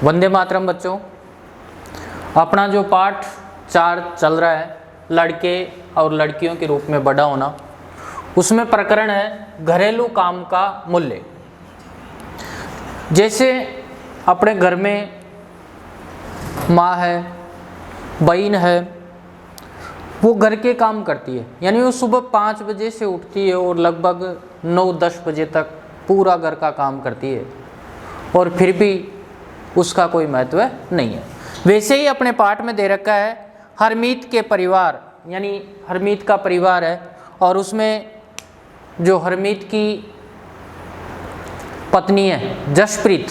वंदे मातरम बच्चों। अपना जो पाठ 4 चल रहा है लड़के और लड़कियों के रूप में बड़ा होना, उसमें प्रकरण है घरेलू काम का मूल्य। जैसे अपने घर में माँ है, बहन है, वो घर के काम करती है, यानी वो सुबह 5 बजे से उठती है और लगभग 9-10 बजे तक पूरा घर का काम करती है और फिर भी उसका कोई महत्व नहीं है। वैसे ही अपने पाठ में दे रखा है हरमीत के परिवार, यानी हरमीत का परिवार है और उसमें जो हरमीत की पत्नी है जसप्रीत,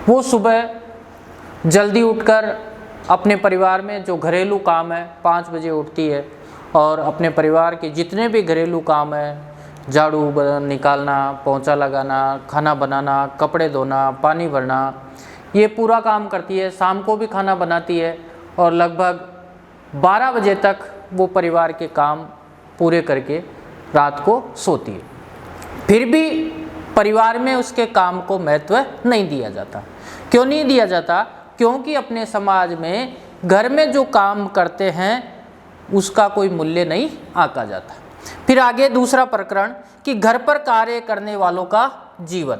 वो सुबह जल्दी उठकर अपने परिवार में जो घरेलू काम है 5 बजे उठती है और अपने परिवार के जितने भी घरेलू काम है, झाड़ू निकालना, पोंछा लगाना, खाना बनाना, कपड़े धोना, पानी भरना, ये पूरा काम करती है। शाम को भी खाना बनाती है और लगभग 12 बजे तक वो परिवार के काम पूरे करके रात को सोती है। फिर भी परिवार में उसके काम को महत्व नहीं दिया जाता। क्यों नहीं दिया जाता? क्योंकि अपने समाज में घर में जो काम करते हैं उसका कोई मूल्य नहीं आंका जाता। फिर आगे दूसरा प्रकरण कि घर पर कार्य करने वालों का जीवन।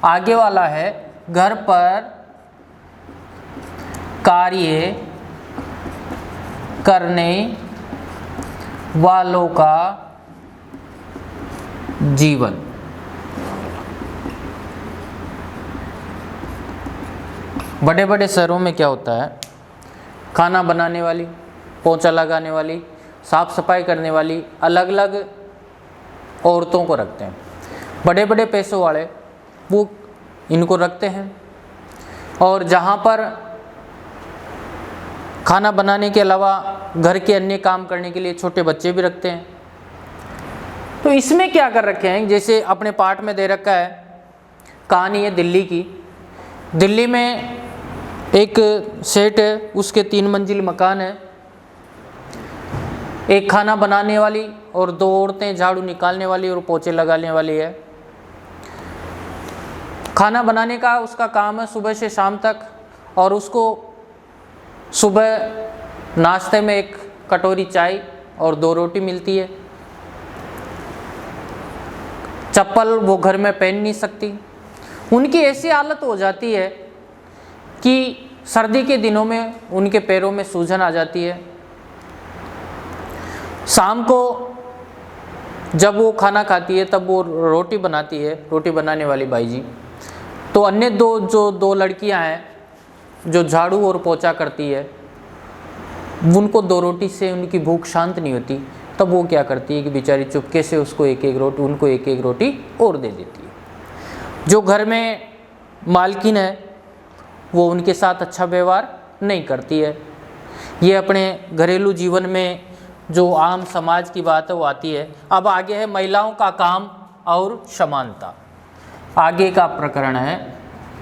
आगे वाला है घर पर कार्य करने वालों का जीवन। बड़े बड़े शहरों में क्या होता है, खाना बनाने वाली, पोंछा लगाने वाली, साफ सफाई करने वाली अलग अलग औरतों को रखते हैं। बड़े बड़े पैसों वाले वो इनको रखते हैं और जहाँ पर खाना बनाने के अलावा घर के अन्य काम करने के लिए छोटे बच्चे भी रखते हैं। तो इसमें क्या कर रखे हैं, जैसे अपने पाठ में दे रखा है, कहानी है दिल्ली की। दिल्ली में एक सेठ है, उसके 3 मंजिल मकान है। एक खाना बनाने वाली और 2 औरतें झाड़ू निकालने वाली और पोंछे लगाने वाली है। खाना बनाने का उसका काम है सुबह से शाम तक और उसको सुबह नाश्ते में 1 कटोरी चाय और 2 रोटी मिलती है। चप्पल वो घर में पहन नहीं सकती। उनकी ऐसी हालत हो जाती है कि सर्दी के दिनों में उनके पैरों में सूजन आ जाती है। शाम को जब वो खाना खाती है तब वो रोटी बनाती है, रोटी बनाने वाली बाई जी। तो अन्य दो लड़कियां हैं जो झाड़ू और पोंछा करती है, उनको 2 रोटी से उनकी भूख शांत नहीं होती। तब वो क्या करती है कि बेचारी चुपके से उसको उनको एक एक रोटी और दे देती है। जो घर में मालकिन है वो उनके साथ अच्छा व्यवहार नहीं करती है। ये अपने घरेलू जीवन में जो आम समाज की बात है वो आती है। अब आगे है महिलाओं का काम और समानता। आगे का प्रकरण है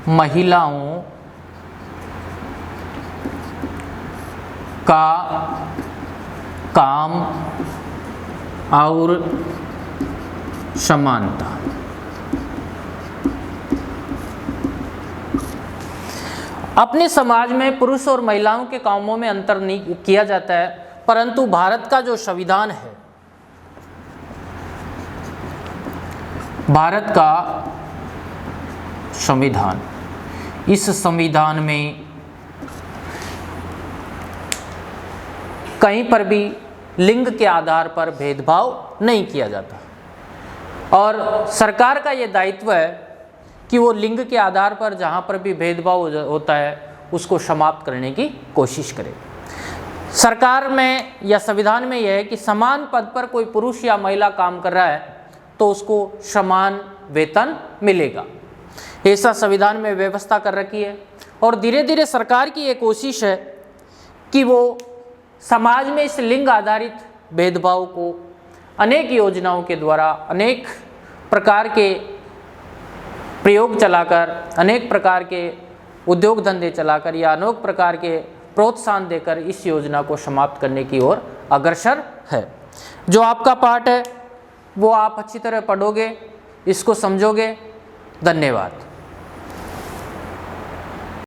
महिलाओं का काम और समानता। अपने समाज में पुरुष और महिलाओं के कामों में अंतर नहीं किया जाता है, परंतु भारत का जो संविधान है, भारत का संविधान, इस संविधान में कहीं पर भी लिंग के आधार पर भेदभाव नहीं किया जाता और सरकार का ये दायित्व है कि वो लिंग के आधार पर जहाँ पर भी भेदभाव होता है उसको समाप्त करने की कोशिश करे। सरकार में या संविधान में यह है कि समान पद पर कोई पुरुष या महिला काम कर रहा है तो उसको समान वेतन मिलेगा, ऐसा संविधान में व्यवस्था कर रखी है। और धीरे धीरे सरकार की ये कोशिश है कि वो समाज में इस लिंग आधारित भेदभाव को अनेक योजनाओं के द्वारा, अनेक प्रकार के प्रयोग चलाकर, अनेक प्रकार के उद्योग धंधे चलाकर या अनेक प्रकार के प्रोत्साहन देकर इस योजना को समाप्त करने की ओर अग्रसर है। जो आपका पाठ है वो आप अच्छी तरह पढ़ोगे, इसको समझोगे। धन्यवाद।